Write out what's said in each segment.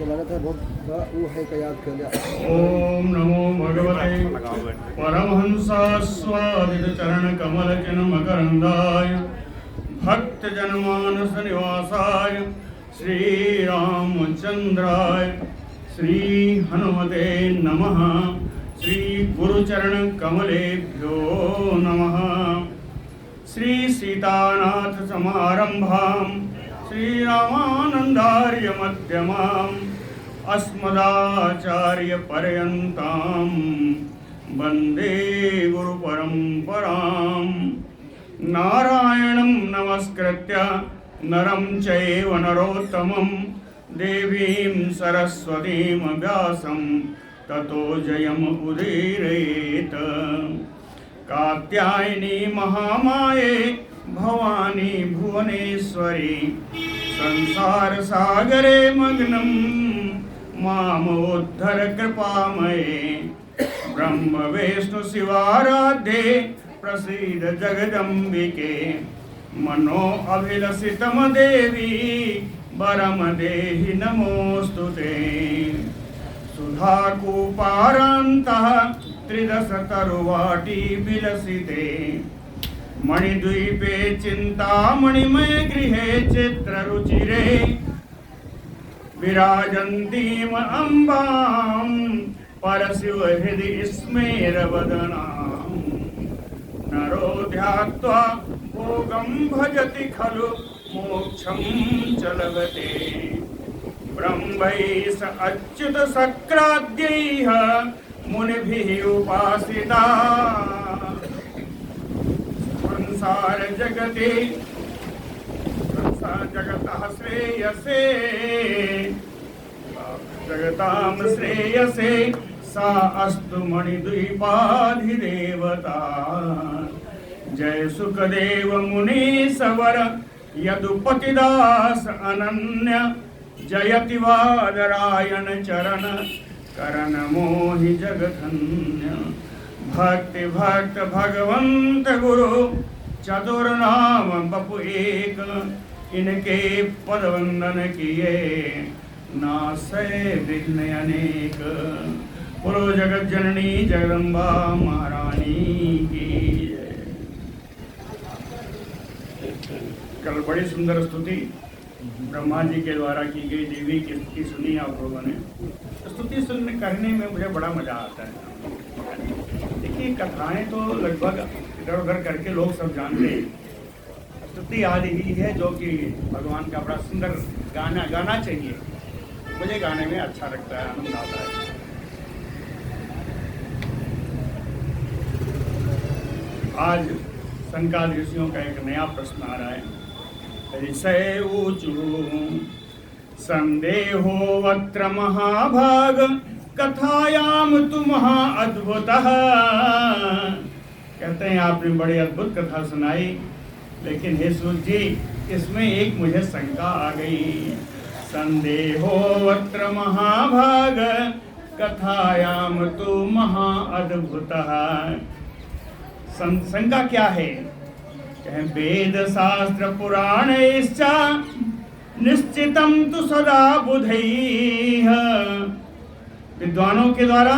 ओम नमो भगवते परमहंसास्वादित चरण कमल चिन्ह मकरंदाय भक्त जनमानस निवासाय श्री रामचंद्राय श्री हनुमते नमः। श्री गुरुचरण कमलेभ्यो नमः। श्री सीतानाथ समारंभां श्री रामानंदार्य मध्यमाम् अस्मदाचार्य पर्यन्तां वन्दे गुरु परंपरां। नारायणं नमस्कृत्य नरं चैव नरोत्तमं देवीं सरस्वतीं व्यासं ततो जयमुदीरयेत्। कात्यायनी महामाये भवानी भुवनेश्वरी संसार सागरे मग्नं मामोद्धर कृपामये। ब्रह्म विष्णु शिवाराध्ये प्रसीद जगदम्बिके। मनो अभिलषितं देवी वरम देहि नमोस्तुते। सुधाकूपारान्तः त्रिदश तरुवाटी विलसिते। मणिद्वीपे चिन्तामणिमय गृहे चित्ररुचिरे विराजन्तीम् अम्बां परशिवहृदि स्मेरवदनां। नरो ध्यात्वा भोगं भजति खलु मोक्षं च लभते। ब्रह्मैः स अच्युत सक्राद्यैः मुनिभिः उपासिता। संसार जगते जगतः श्रेयसे जगतां श्रेयसे सा अस्तु मणिद्वीपाधिदेवता। जय सुखदेव मुनीसवर यदुपतिदास अनन्य। जयति वादरायण चरण करण मोहि जगधन्य। भक्ति भक्त भगवंत गुरु चतुर्नाम बपु एक। इनके पद वंदन किए नासै विघ्न अनेक। बोलो जगत जननी जगदम्बा महारानी की जय। कल बड़ी सुंदर स्तुति ब्रह्मा जी के द्वारा की गई देवी की स्तुति सुनी आप लोगों ने। स्तुति सुनने करने में मुझे बड़ा मजा आता है। देखिए कथाएं तो लगभग इधर उधर करके लोग सब जानते हैं। स्तुति आदि ही है जो कि भगवान का बड़ा सुंदर गाना चाहिए। मुझे गाने में अच्छा लगता है, आनंद आता है। आज संकाल ऋषियों का एक नया प्रश्न आ रहा है। ऋषय ऊचु संदेहो वक्त्र महाभाग कथायाम तु महा अद्भुतः। कहते हैं आपने बड़ी अद्भुत कथा सुनाई, लेकिन हे सूत जी इसमें एक मुझे शंका आ गई। संदेहो वक्त्र महाभाग कथायाम तु महा अद्भुतः। शंका क्या है? वेद शास्त्र पुराणैश्च निश्चितं तु सदा बुधैः। विद्वानों के द्वारा,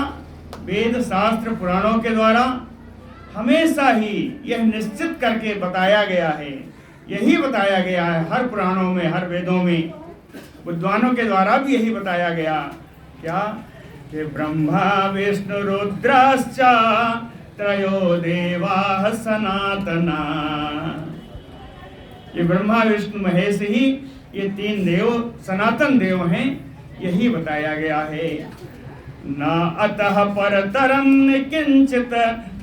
वेद शास्त्र पुराणों के द्वारा हमेशा ही यह निश्चित करके बताया गया है, यही बताया गया है हर पुराणों में, हर वेदों में। विद्वानों के द्वारा भी यही बताया गया क्या कि ब्रह्मा विष्णु रुद्राश्च त्रयो देवाः सनातना। ये ब्रह्मा विष्णु महेश ही ये तीन देव सनातन देव हैं, यही बताया गया है। न अतः परतरं किंचित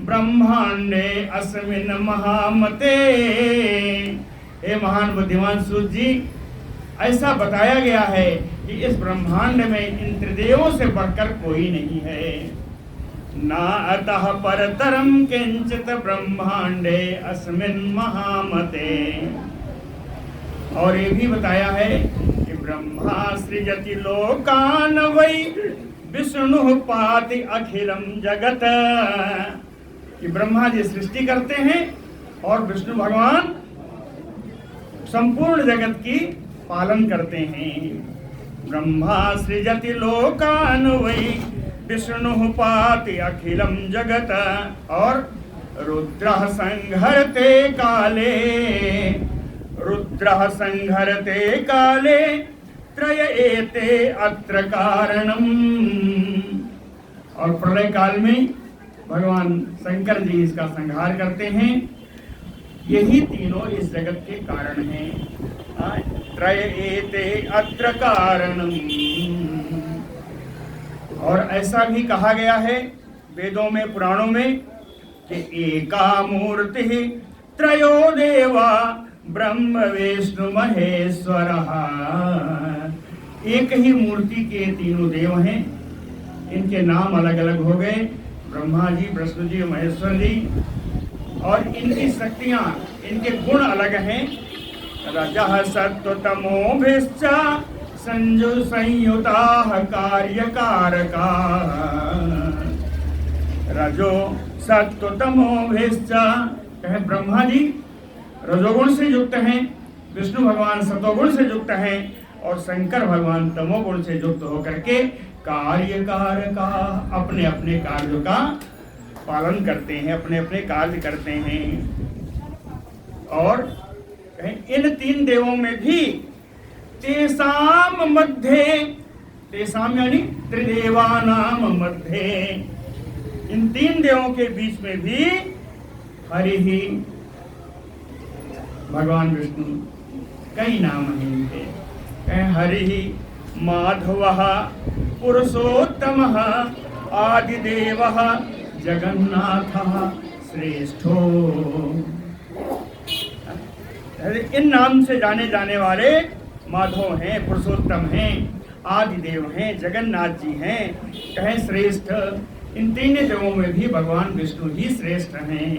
ब्रह्मांडे अस्मिन् महामते। हे महान बुद्धिमान सूत जी, ऐसा बताया गया है कि इस ब्रह्मांड में इन त्रिदेवों से बढ़कर कोई नहीं है। न अतः परतरं किंचित ब्रह्मांडे अस्मिन् महामते। और ये भी बताया है कि ब्रह्मा सृजति लोकान वै विष्णु पाति अखिलम जगत। कि ब्रह्मा जी सृष्टि करते हैं और विष्णु भगवान संपूर्ण जगत की पालन करते हैं। ब्रह्मा सृजति लोकान् वै विष्णुः पाति अखिलं जगत। और रुद्रः संहरते काले, रुद्रः संहरते काले त्रय एते अत्र कारणम्। और प्रलय काल में भगवान शंकर जी इसका संहार करते हैं। यही तीनों इस जगत के कारण हैं। त्रय एते अत्र कारणम्। और ऐसा भी कहा गया है वेदों में, पुराणों में कि एका मूर्ति त्रयो देवा ब्रह्म विष्णु महेश्वरः। एक ही मूर्ति के तीनों देव हैं। इनके नाम अलग अलग हो गए, ब्रह्मा जी, विष्णु जी, महेश्वर जी। और इनकी शक्तियां, इनके गुण अलग हैं। रजः सत्व तमोभिश्च संजु संयुताः कार्यकारकाः। रजो सत्व तमोभिश्च, कहे ब्रह्मा जी रजोगुण से युक्त हैं, विष्णु भगवान सतोगुण से युक्त हैं और शंकर भगवान तमोगुण से युक्त होकर के कार्यकारका, अपने अपने कार्यों का पालन करते हैं, अपने अपने कार्य करते हैं। और इन तीन देवों में भी तेसाम मध्य, तेसाम यानी त्रिदेवानाम मध्य, इन तीन देवों के बीच में भी हरि ही, भगवान विष्णु कई नाम हैं इनके। हरि ही माधवः पुरुषोत्तमः आदिदेवः जगन्नाथः श्रेष्ठो। इन नाम से जाने जाने वाले माधव हैं, पुरुषोत्तम हैं, आदिदेव हैं, जगन्नाथ जी हैं, कहें श्रेष्ठ। इन तीन देवों में भी भगवान विष्णु ही श्रेष्ठ हैं।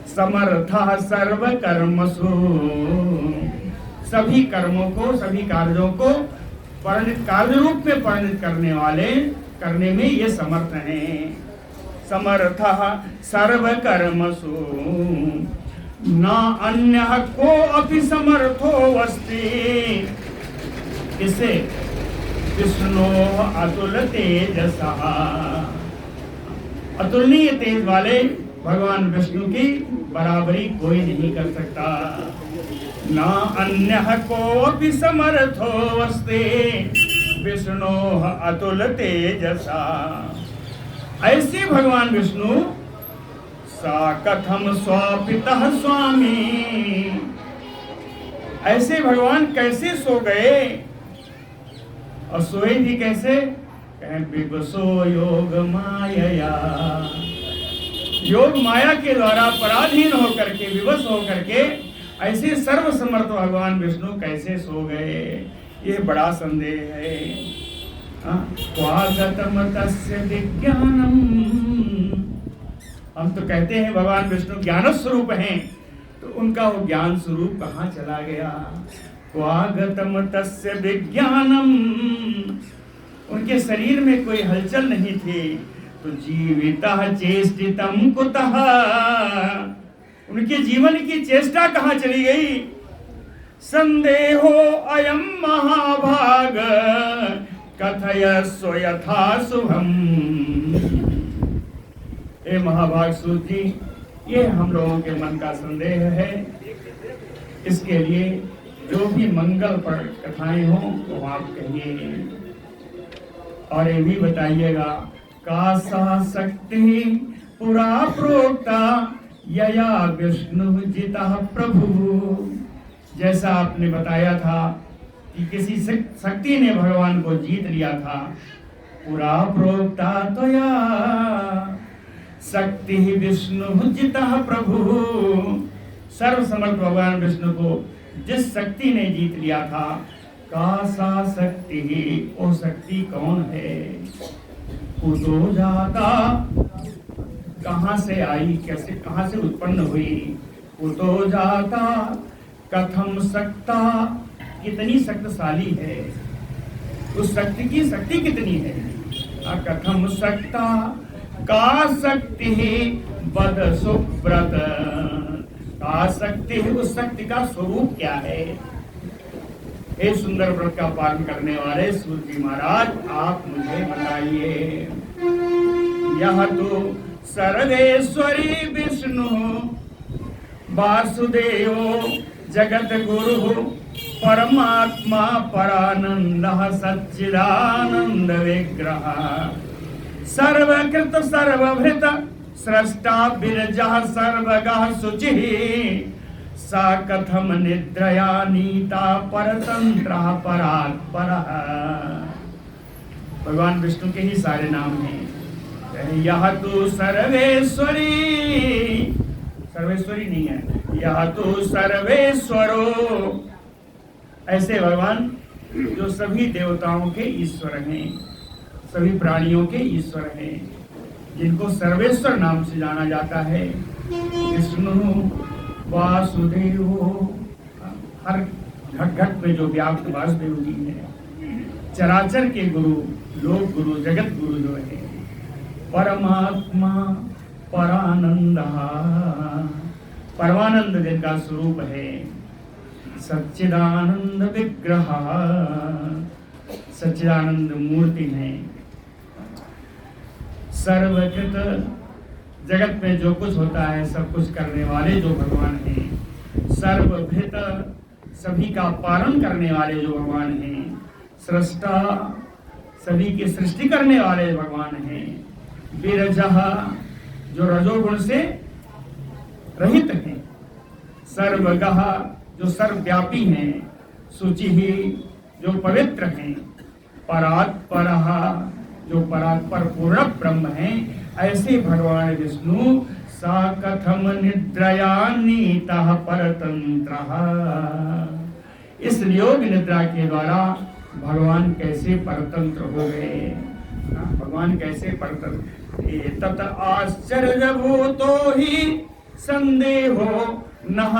समर्थः सर्व कर्मसु, सभी कर्मों को, सभी कार्यों को परिणित, कार्य रूप में परिणित करने वाले, करने में ये समर्थ हैं। समर्थः सर्व कर्मसु न अन्यः को अपि समर्थो अस्ति। इसे विष्णु अतुल तेजसा, अतुलनीय तेज वाले भगवान विष्णु की बराबरी कोई नहीं कर सकता। न अन्यः कोऽपि समर्थो अस्ति विष्णु अतुल तेजसा। ऐसे भगवान विष्णु सा कथम स्वापितः स्वामी, ऐसे भगवान कैसे सो गए और सोए भी कैसे? विवशो योग माया, योग माया के द्वारा पराधीन होकर के, विवश होकर के ऐसे सर्वसमर्थ भगवान विष्णु कैसे सो गए, ये बड़ा संदेह है। क्वागतम तस्य विज्ञानम, हम तो कहते हैं भगवान विष्णु ज्ञान स्वरूप हैं, तो उनका वो ज्ञान स्वरूप कहाँ चला गया? क्वागतम तस्य विज्ञानम, उनके शरीर में कोई हलचल नहीं थी, तो जीवितः चेष्टितम कुतः, उनके जीवन की चेष्टा कहाँ चली गई? संदेहो अयम महाभाग कथयस्व यथा शुभम। ए महाभाग सूत जी, ये हम लोगों के मन का संदेह है। इसके लिए जो भी मंगल पर कथाएं हो तो आप कहिए, और ये भी बताइएगा का सा शक्ति पुरा प्रोक्ता यया विष्णु जिता प्रभु। जैसा आपने बताया था कि किसी शक्ति ने भगवान को जीत लिया था, पुरा प्रोक्ता त्वया शक्ति विष्णु जिता प्रभु। सर्वसमर्थ भगवान विष्णु को जिस शक्ति ने जीत लिया था, का सा शक्ति, वो शक्ति कौन है? कुतो जाता, कहाँ से आई, कैसे, कहाँ से उत्पन्न हुई? कुतो जाता कथम शक्ता, कितनी शक्तिशाली है, उस शक्ति की शक्ति कितनी है? कथम शक्ता का शक्ति बद सुव्रत, का शक्ति है, उस शक्ति का स्वरूप क्या है? हे सुंदर व्रत का पालन करने वाले सूर्य जी महाराज, आप मुझे बताइए। यह तो सर्वेश्वरी विष्णु वासुदेव जगत गुरु परमात्मा परानंद सच्चिदानंद विग्रह सर्वकृत सर्वभृत स्रष्टा बिरजः सर्वगः शुचिः सा कथम निद्रया नीता परतंत्रः परात्परः। भगवान विष्णु के ही सारे नाम हैं। यह तो सर्वेश्वरी, सर्वेश्वरी नहीं है, यह तो सर्वेश्वरो, ऐसे भगवान जो सभी देवताओं के ईश्वर हैं, सभी प्राणियों के ईश्वर हैं, जिनको सर्वेश्वर नाम से जाना जाता है। विष्णु वासुदेव, हर घट घट में जो व्याप्त वासुदेव जी है। चराचर के गुरु, लोक गुरु, जगत गुरु जो है। परमात्मा परानंद, परमानंद जिनका स्वरूप है। सच्चिदानंद विग्रह, सच्चिदानंद मूर्ति है। सर्वकृत, जगत में जो कुछ होता है सब कुछ करने वाले जो भगवान हैं। सर्वभृत, सभी का पालन करने वाले जो भगवान हैं। सृष्टा, सभी की सृष्टि करने वाले भगवान हैं। विरजः, जो रजोगुण से रहित हैं। सर्वगः, जो सर्वव्यापी हैं। शुचिः, जो पवित्र हैं। परात्परः, जो परात्पर पूर्ण ब्रह्म हैं। ऐसे भगवान विष्णु सा कथम निद्रया नीतः परतंत्रः, इस योग निद्रा के द्वारा भगवान कैसे परतंत्र हो गए। भगवान कैसे परतंत्र। तत आश्चर्यभूतो ही संदेहो नः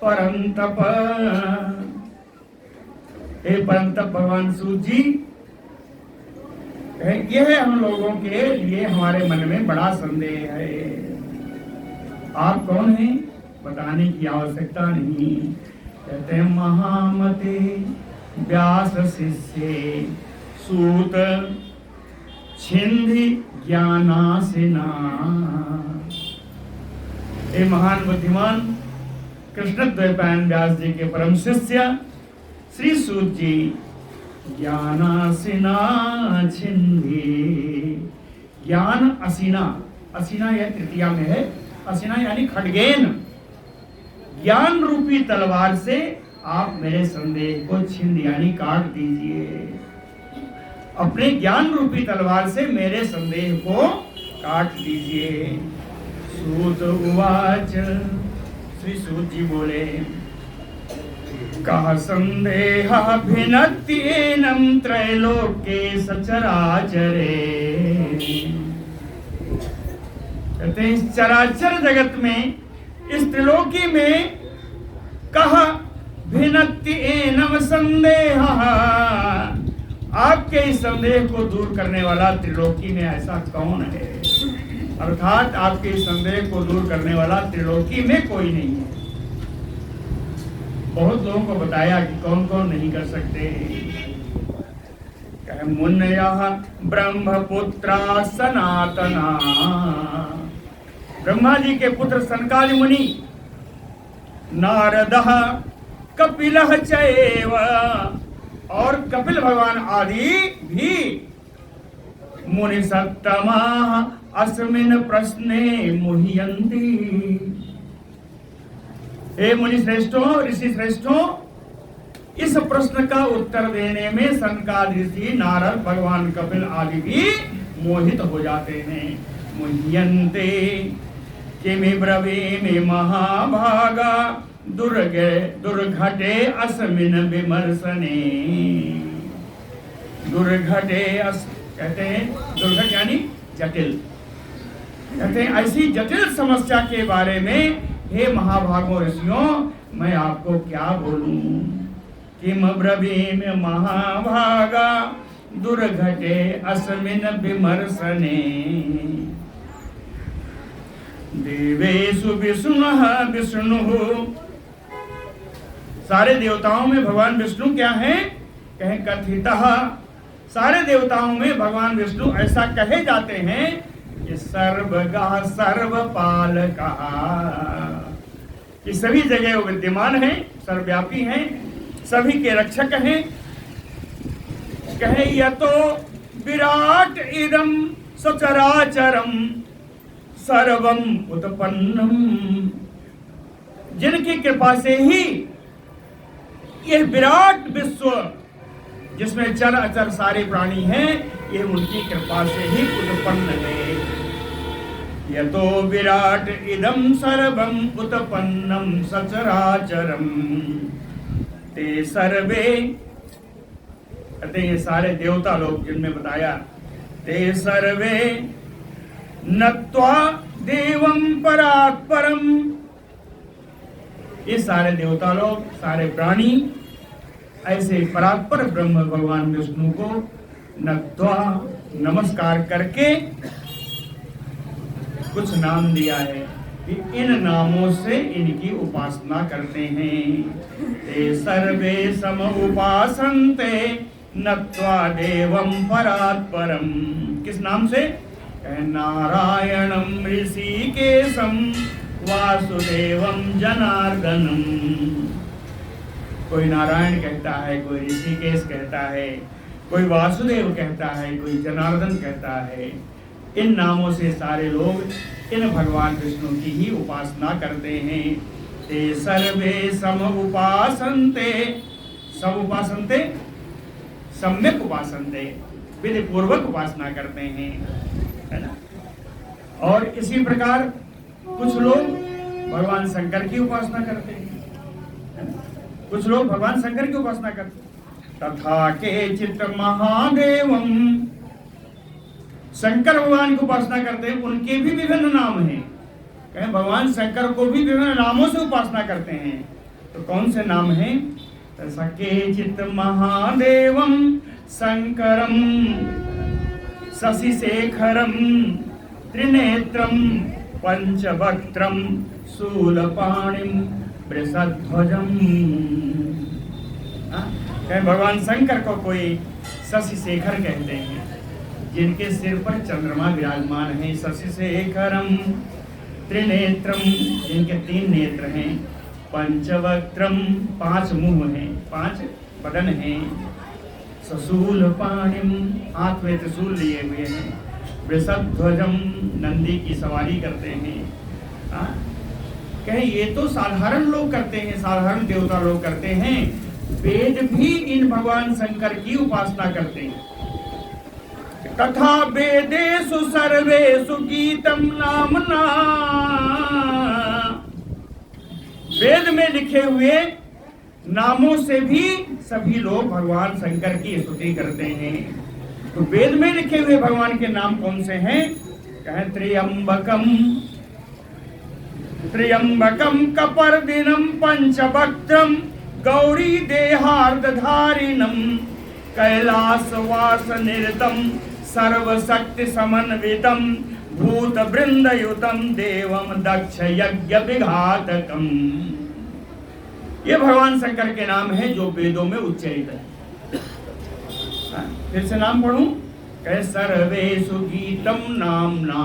परंतप। हे परंतप भगवान सूर्य जी, यह हम लोगों के लिए हमारे मन में बड़ा संदेह है। आप कौन हैं बताने की आवश्यकता नहीं। कहते हैं महामते व्यास शिष्य सूत छिंदि ज्ञानासिना। ये महान बुद्धिमान कृष्ण द्वैपायन व्यास जी के परम शिष्य श्री सूत जी ज्ञानासिना छिंदि, ज्ञान असिना, असिना यह तृतीया में है। असिना यानी खड्गेन, ज्ञान रूपी तलवार से आप मेरे संदेह को छिंद यानी काट दीजिए। अपने ज्ञान रूपी तलवार से मेरे संदेह को काट दीजिए। सूत उवाच, श्री सूत जी बोले, कः संदेहः भिनत्येनं त्रैलोक्ये सचराचरे। कहते हैं इस चराचर जगत में, इस त्रिलोकी में, कः भिनत्येनं संदेहः, आपके इस संदेह को दूर करने वाला त्रिलोकी में ऐसा कौन है। अर्थात आपके इस संदेह को दूर करने वाला त्रिलोकी में कोई नहीं है। बहुत लोगों को बताया कि कौन कौन नहीं कर सकते। मुनयः ब्रह्मपुत्रा सनातना, ब्रह्मा जी के पुत्र सनकादि मुनि, नारदः कपिलः चैव, और कपिल भगवान आदि भी, मुनि सत्तमाः अस्मिन् प्रश्ने मुह्यन्ति। हे मुनि श्रेष्ठों, ऋषि श्रेष्ठों, इस प्रश्न का उत्तर देने में सनकादि ऋषि, नारद, भगवान कपिल आदि भी मोहित हो जाते हैं। मुह्यन्ते किमि ब्रवीमि महाभागा दुर्घटे अस्मिन् विमर्शने। दुर्घटे कहते हैं, दुर्घट यानी जटिल। कहते हैं ऐसी जटिल समस्या के बारे में हे महाभागों ऋषियों, मैं आपको क्या बोलूं। किम ब्रवीमि महाभागा दुर्घटे अस्मिन् विमर्शने। देवेषु विष्णुः विष्णुः सारे देवताओं में भगवान विष्णु क्या हैं? कहें कथितः, सारे देवताओं में भगवान विष्णु ऐसा कहे जाते हैं कि सर्वगः सर्वपालकः, कि सभी जगह वो विद्यमान हैं, सर्वव्यापी हैं, सभी के रक्षक हैं। कहे यतो विराट इदं सचराचरम सर्वम उत्पन्नम, जिनकी कृपा से ही यह विराट विश्व जिसमें चर अचर सारे प्राणी हैं, ये उनकी कृपा से ही उत्पन्न है। यतो विराट इदं सर्वम उत्पन्नम सचराचरम ते सर्वे, कहते ये सारे देवता लोग जिनमें बताया, ते सर्वे नत्वा देवं परात्परम, ये सारे देवता लोग, सारे प्राणी ऐसे परात्पर ब्रह्म भगवान विष्णु को नत्वा, नमस्कार करके कुछ नाम दिया है कि इन नामों से इनकी उपासना करते हैं। ते सर्वे सम उपासन्ते नत्वा देवं परात्परम, किस नाम से? नारायणं ऋषिकेशं वासुदेवं जनार्दनम, कोई नारायण कहता है, कोई ऋषिकेश कहता है, कोई वासुदेव कहता है, कोई जनार्दन कहता है। इन नामों से सारे लोग इन भगवान विष्णु की ही उपासना करते हैं। ते सर्वे सम उपासन्ते, सब उपासन्ते, सम्यक उपासन्ते, विधि पूर्वक उपासना करते हैं, है ना। और इसी प्रकार कुछ लोग भगवान शंकर की उपासना करते हैं, है ना? कुछ लोग भगवान शंकर की उपासना करते हैं। तथा केचित् महादेवम, शंकर भगवान की उपासना करते हैं, उनके भी विभिन्न नाम हैं। कहें भगवान शंकर को भी विभिन्न नामों से उपासना करते हैं, तो कौन से नाम हैं? तथा केचित् महादेवम शंकरम शशिशेखरम त्रिनेत्रम पंचवक्त्रम शूलपाणिम वृषध्वजम। कहें भगवान शंकर को कोई शशिशेखर कहते हैं, जिनके सिर पर चंद्रमा विराजमान है। शशिशेखरम त्रिनेत्रम, जिनके 3 नेत्र हैं। पंचवक्त्रम, 5 मुंह हैं, 5 बदन हैं। शूलपाणिम, हाथ में त्रिशूल लिए हुए हैं। वृषध्वजम, नंदी की सवारी करते हैं। कहें ये तो साधारण लोग करते हैं, साधारण देवता लोग करते हैं। वेद भी इन भगवान शंकर की उपासना करते हैं। तथा वेदेषु सर्वेषु गीतम नामना, वेद में लिखे हुए नामों से भी सभी लोग भगवान शंकर की स्तुति करते हैं। तो वेद में लिखे हुए भगवान के नाम कौन से हैं? कहें त्र्यंबकम, त्र्यंबकम कपर्दिनम पंचवक्त्रम गौरी देहार्धधारिणम कैलासवास निरतम सर्वशक्ति समन्वितम भूत वृंदयुतम देवम दक्ष यज्ञ विघातकम। ये भगवान शंकर के नाम है जो वेदों में उच्चारित है। फिर से नाम पढ़ूं, कहे सर्वेषु गीतम नामना,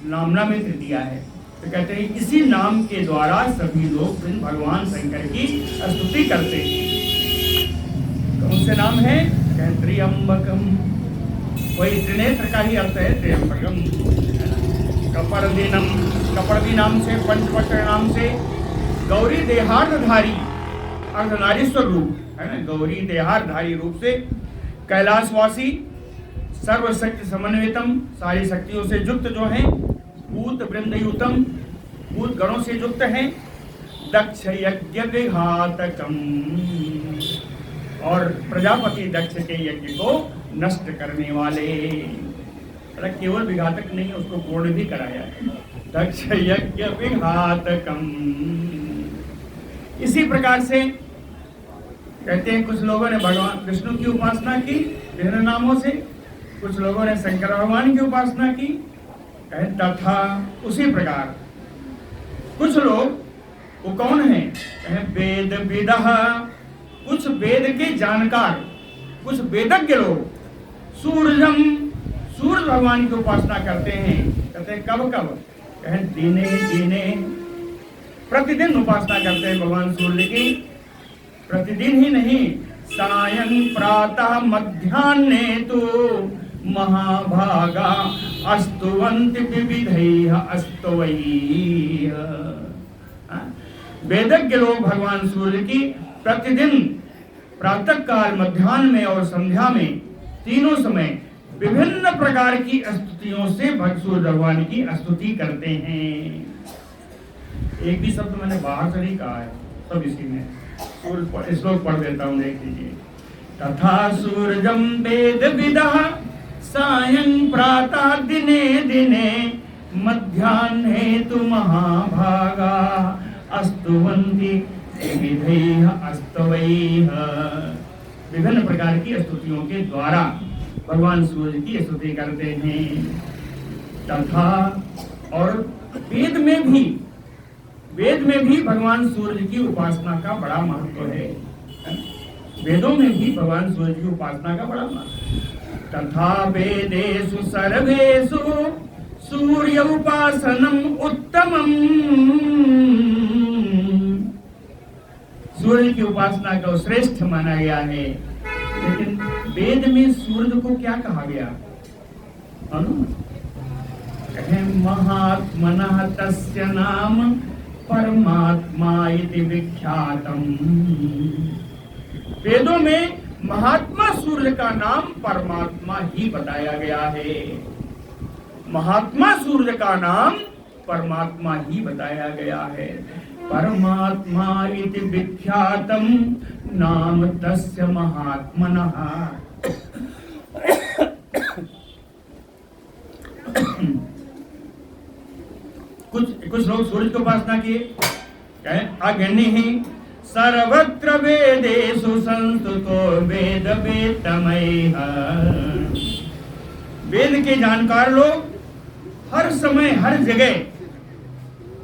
नामना में तृतीया है, तो कहते हैं इसी नाम के द्वारा सभी लोग भगवान शंकर की स्तुति करते हैं। कौन से नाम है? कहे त्र्यंबकम, वही त्रिनेत्र का ही अर्थ है त्र्यंबकम। कपर्दिनम, कपर्दी नाम से, पंचवक्त्र नाम से, गौरी देहार्धधारी, अर्धनारीश्वर रूप है ना, गौरी देहार्धधारी रूप से, कैलाशवासी, सर्वशक्ति समन्वितम, सारी शक्तियों से युक्त जो हैं, भूत वृंदयुतम, भूत गणों से युक्त हैं, दक्ष यज्ञ विघातकम, और प्रजापति दक्ष के यज्ञ को नष्ट करने वाले। केवल विघातक नहीं, उसको पूर्ण भी कराया है। दक्ष यज्ञ विघातकम। इसी प्रकार से कहते हैं कुछ लोगों ने भगवान विष्णु की उपासना की विभिन्न नामों से, कुछ लोगों ने शंकर भगवान की उपासना की। तथा उसी प्रकार कुछ लोग वो कौन है? वेद विदः, कुछ वेद के जानकार, कुछ वेदज्ञ लोग। सूर्यम, सूर्य भगवान की उपासना करते हैं। कहते हैं कब कब? कहें दिने दिने, प्रतिदिन उपासना करते हैं भगवान सूर्य की। प्रतिदिन ही नहीं, सायं प्रातः मध्याह्ने तो महाभागा अस्तुवन्ति विविधैः अस्तवैः। वेदज्ञ लोग भगवान सूर्य की प्रतिदिन प्रातः काल, मध्याह्न में और संध्या में, तीनों समय विभिन्न प्रकार की स्तुतियों से सूर्य भगवान की स्तुति करते हैं। एक भी शब्द मैंने बाहर से नहीं कहा है, सब इसी में। श्लोक पढ़ देता हूँ, देख लीजिए। तथा सूर्यम वेद विदः सायं प्रातः दिने दिने मध्याह्ने तु महाभागा अस्तुवन्ति विविधैः अस्तवैः। विभिन्न प्रकार की स्तुतियों के द्वारा भगवान सूर्य की स्तुति करते हैं। तथा, और वेद में भी भगवान सूर्य की उपासना का बड़ा महत्व है। वेदों में भी भगवान सूर्य की उपासना का बड़ा महत्व। तथा वेदेषु सर्वेषु सूर्य उपासनम उत्तमम। सूर्य की उपासना को श्रेष्ठ माना गया है। लेकिन वेद में सूर्य को क्या कहा गया? महात्मनः तस्य नाम परमात्मा इति विख्यातम। वेदों में महात्मा सूर्य का नाम परमात्मा ही बताया गया है। महात्मा सूर्य का नाम परमात्मा ही बताया गया है। परमात्मा इति विख्यातम नाम तस्य महात्मनः। कुछ लोग सूर्य की उपासना किए। अग्नि सर्वत्र वेदेषु संस्तुतो वेद वेदमयः। वेद के जानकार लोग हर समय, हर जगह,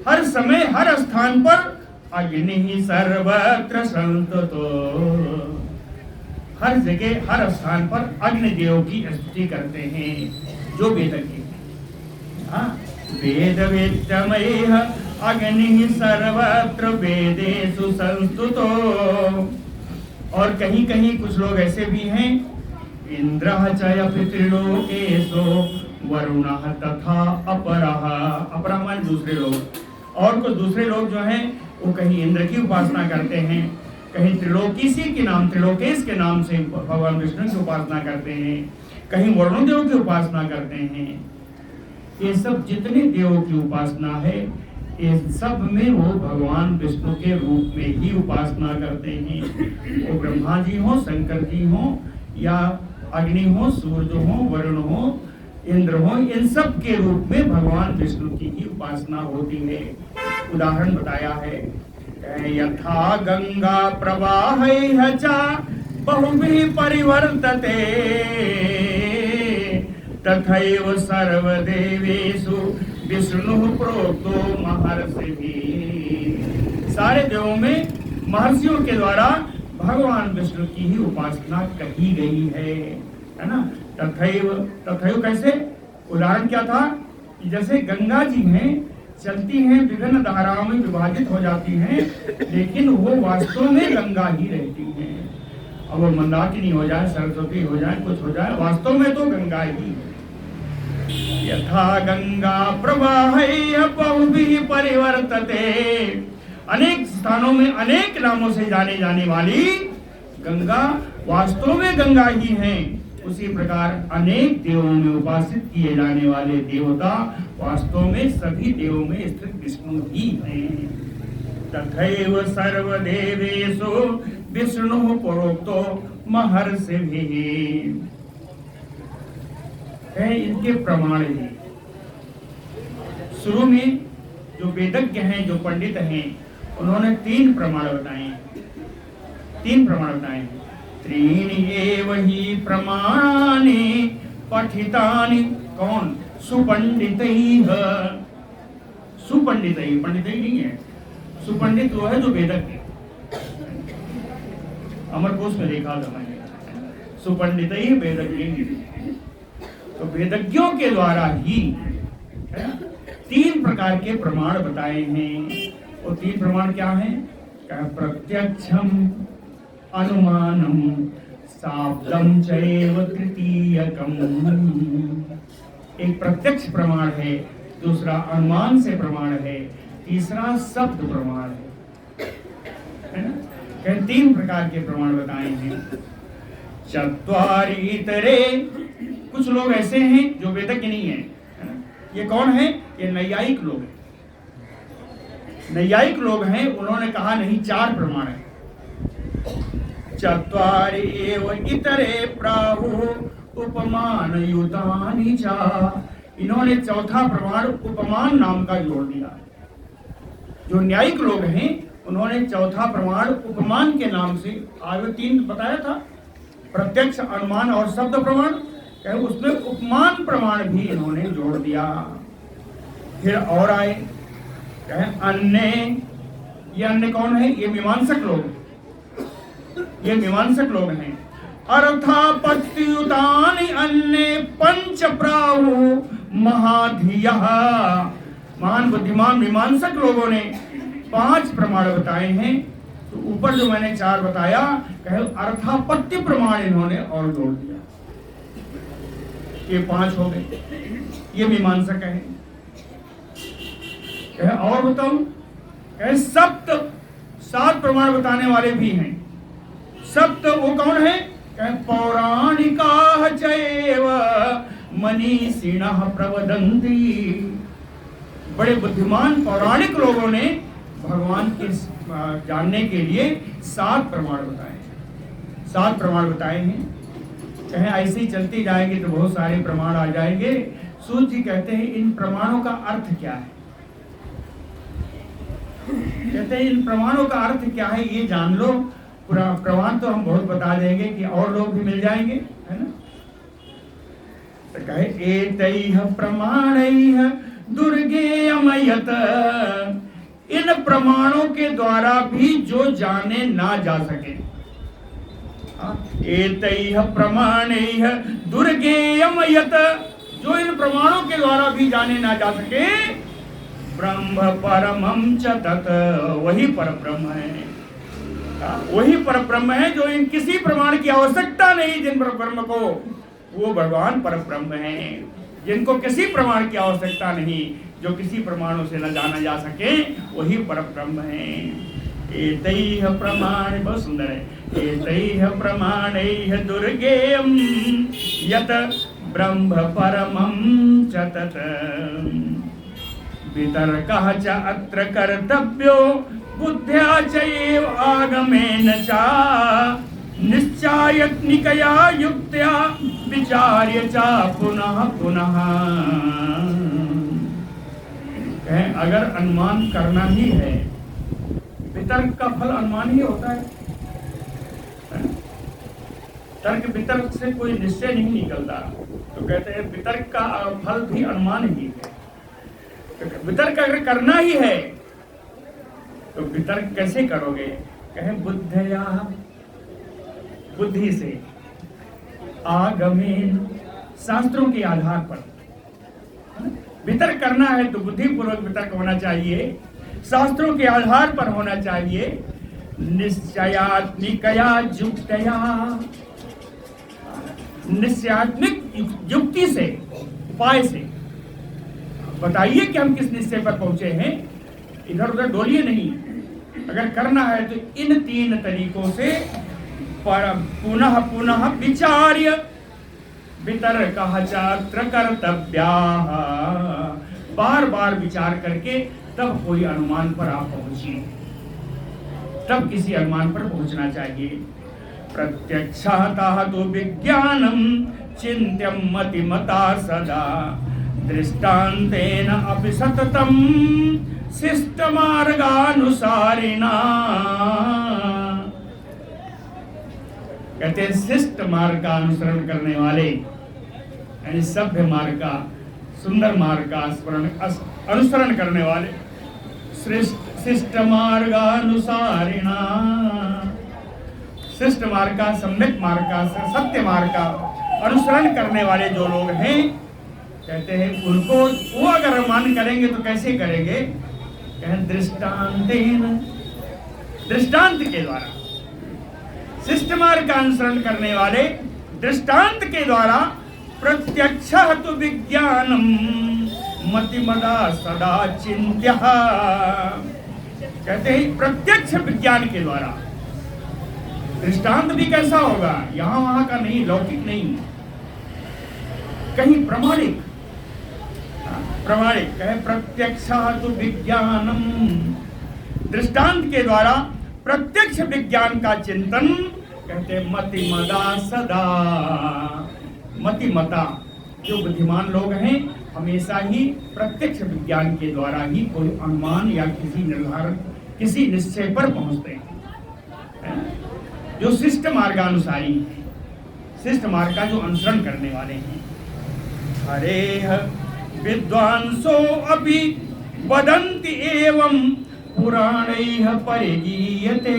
हर समय, हर स्थान पर अग्नि सर्वत्र संस्तुतो, हर जगह, हर स्थान पर अग्निदेव की स्तुति करते हैं जो वेदज्ञ हैं। वेद वेदमयः अग्नि सर्वत्र वेदेषु संस्तुतो। और कहीं कहीं कुछ लोग ऐसे भी हैं, इंद्रः च पितृलोकेषु वरुणः तथा अपरः। अपरः माने दूसरे लोग। और कुछ दूसरे लोग जो हैं वो कहीं इंद्र की उपासना करते हैं, कहीं त्रिलोकीसी के नाम, त्रिलोकेश के नाम से भगवान विष्णु की उपासना करते हैं, कहीं वरुण देव की उपासना करते हैं। ये सब जितने देवों की उपासना है, इस सब में वो भगवान विष्णु के रूप में ही उपासना करते हैं। वो ब्रह्मा जी हो, शंकर जी हो, या अग्नि हो, सूर्य हो, वरुण हो, इंद्र हो, इन सब के रूप में भगवान विष्णु की ही उपासना होती है। उदाहरण बताया है, यथा गंगा प्रवाहैः च बहुभिः परिवर्तते तथैव सर्वदेवेषु विष्णुः प्रोक्तो महर्षिभिः। सारे देवों में महर्षियों के द्वारा भगवान विष्णु की ही उपासना कही गई है ना। तथैव, तथैव कैसे? उदाहरण क्या था? जैसे गंगा जी हैं, चलती हैं, विभिन्न धाराओं में विभाजित हो जाती हैं, लेकिन वो वास्तव में गंगा ही रहती हैं। अब वो मंदाकिनी हो जाए, सरस्वती हो जाए, कुछ हो जाए, वास्तव में तो गंगा ही है। यथा गंगा प्रवाहैः बहुभिः परिवर्तते। अनेक स्थानों में अनेक नामों से जाने जाने वाली गंगा वास्तव में गंगा ही है। उसी प्रकार अनेक देवों में उपासित किए जाने वाले देवता वास्तव में सभी देवों में स्थित विष्णु ही हैं। तथैव सर्वदेवेषु विष्णुः प्रोक्तो महर्षिभिः। है इनके प्रमाण ही। शुरू में जो वेदज्ञ हैं, जो पंडित हैं, उन्होंने तीन प्रमाण बताए। त्रीणि एव हि प्रमाणानि पठितानि। कौन? सुपंडितैः। सुपंडितैः, पंडित ही नहीं है, सुपंडित वो है जो वेदज्ञ, अमरकोश में देखा था मैंने, सुपंडित ही वेदज्ञ। तो वेदज्ञों के द्वारा ही 3 प्रकार के प्रमाण बताए हैं। और 3 प्रमाण क्या हैं? प्रत्यक्षम, अनुमानम, शाब्दम चैव तृतीयकम। एक प्रत्यक्ष प्रमाण है, दूसरा अनुमान से प्रमाण है, तीसरा शब्द प्रमाण है ना? 3 प्रकार के प्रमाण बताए हैं। चत्वारि इतरे, कुछ लोग ऐसे हैं जो वेदज्ञ नहीं है ना? ये कौन है? ये नैयायिक लोग हैं। नैयायिक लोग हैं, उन्होंने कहा नहीं 4 प्रमाण है। चत्वारि एव इतरे प्राहु उपमान युतानि चा। इन्होंने चौथा प्रमाण उपमान नाम का जोड़ दिया। जो न्यायिक लोग हैं उन्होंने चौथा प्रमाण उपमान के नाम से, आगे 3 बताया था, प्रत्यक्ष, अनुमान और शब्द प्रमाण, उसमें उपमान प्रमाण भी इन्होंने जोड़ दिया। फिर और आए अन्य। ये अन्य कौन है? ये मीमांसक लोग, ये मीमांसक लोग हैं। अर्थापत्युतानि अन्य पंच प्राहु महाधियः। महान बुद्धिमान मीमांसक लोगों ने 5 प्रमाण बताए हैं। तो ऊपर जो मैंने 4 बताया, अर्थापत्ति प्रमाण इन्होंने और जोड़ दिया, ये 5 हो गए। ये मीमांसक है। और बताऊं, 7 प्रमाण बताने वाले भी हैं। 7 वो कौन है? पौराणिका चैव मनीषिणः प्रवदन्ति। बड़े बुद्धिमान पौराणिक लोगों ने भगवान के जानने के लिए 7 प्रमाण बताए, 7 प्रमाण बताए हैं। कहें ऐसे ही चलती जाएगी तो बहुत सारे प्रमाण आ जाएंगे। सूत जी कहते हैं इन प्रमाणों का अर्थ क्या है? कहते हैं इन प्रमाणों का अर्थ क्या है ये जान लो। पूरा प्रमाण तो हम बहुत बता देंगे कि और लोग भी मिल जाएंगे, है ना? तो कहे एतैः प्रमाणैः दुर्गेयमयत। इन प्रमाणों के द्वारा भी जो जाने ना जा सके, एतैः प्रमाणैः दुर्गेयमयत, जो इन प्रमाणों के द्वारा भी जाने ना जा सके, ब्रह्म परमं च तत्, वही परब्रह्म है। वही परब्रह्म है जो इन किसी प्रमाण की आवश्यकता नहीं, जिन परब्रह्म को, वो भगवान परब्रह्म है। जिनको किसी प्रमाण की आवश्यकता नहीं, जो किसी प्रमाणों से न जाना जा सके, वही परब्रह्म है। एतैः प्रमाण, बहुत सुंदर है। एतैः प्रमाणैः दुर्गेयं यत ब्रह्म परमं च तत्। वितर्कः च अत्र कर्तव्यो बुद्ध्या चैव आगमेन च निश्चयात्मिकया युक्त्या विचार्य च पुनः पुनः। अगर अनुमान करना ही है, वितर्क का फल अनुमान ही होता है। तर्क वितर्क से कोई निश्चय नहीं निकलता, तो कहते हैं वितर्क का फल भी अनुमान ही है। वितर्क अगर करना ही है तो वितर्क कैसे करोगे? कहे बुद्धया, बुद्धि से, आगमेन, शास्त्रों के आधार पर। वितर्क करना है तो बुद्धिपूर्वक वितर्क होना चाहिए, शास्त्रों के आधार पर होना चाहिए। निश्चयात्मिकया युक्तया, निश्चयात्मिक युक्ति से, उपाय से बताइए कि हम किस निश्चय पर पहुंचे हैं। इधर उधर डोलिए नहीं। अगर करना है तो इन 3 तरीकों से पुनः पुनः विचार्य वितर्कः चात्र कर्तव्याः, बार बार विचार करके तब कोई अनुमान पर आप पहुंचिए, तब किसी अनुमान पर पहुंचना चाहिए। प्रत्यक्षतः तो विज्ञानम चिंत्यम मतिमता सदा दृष्टान्तेन अपि सततम शिष्टमार्गानुसारिणा। कहते हैं शिष्ट मार्ग का अनुसरण करने वाले, यानी सभ्य मार्ग का, सुंदर मार्ग का अनुसरण करने वाले शिष्ट मार्गानुसारिणा, शिष्ट मार्ग का, सम्यक मार्ग का, सत्य मार्ग का अनुसरण करने वाले जो लोग हैं, कहते हैं उनको वो अगर मान करेंगे तो कैसे करेंगे? कहें दृष्टांतेन, दृष्टांत के द्वारा। शिष्ट मार्ग का अनुसरण करने वाले दृष्टांत के द्वारा प्रत्यक्षः तु विज्ञानम मतिमदा सदा चिन्त्यः, कहते हैं प्रत्यक्ष विज्ञान के द्वारा। दृष्टांत भी कैसा होगा? यहां वहां का नहीं, लौकिक नहीं, कहीं प्रमाणिक, प्रमाणिक कहे प्रत्यक्षः तु विज्ञानम, दृष्टांत के द्वारा प्रत्यक्ष विज्ञान का चिंतन, कहते मतिमदा सदा, मतिमता जो बुद्धिमान लोग हैं हमेशा ही प्रत्यक्ष विज्ञान के द्वारा ही कोई अनुमान या किसी निर्धारण, किसी निश्चय पर पहुंचते हैं। जो शिष्ट मार्गानुसारी है, शिष्ट मार्ग का जो अनुसरण करने वाले हैं। हरेह विद्वांसो अपि वदन्ति एवं पुराणैः परिगीयते,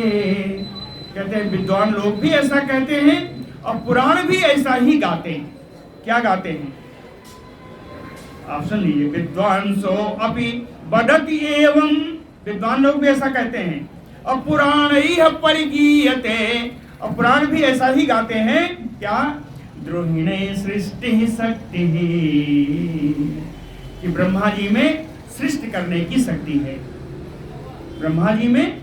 कहते हैं विद्वान लोग भी ऐसा कहते हैं और पुराण भी ऐसा ही गाते हैं। क्या गाते हैं? आप सुन लीजिए, विद्वांसो अपि वदति एवं, विद्वान लोग भी ऐसा कहते हैं, और पुराणैः परिगीयते, और पुराण भी ऐसा ही गाते हैं। क्या? द्रोहिणे सृष्टि शक्ति, कि ब्रह्मा जी में सृष्टि करने की शक्ति है, ब्रह्मा जी में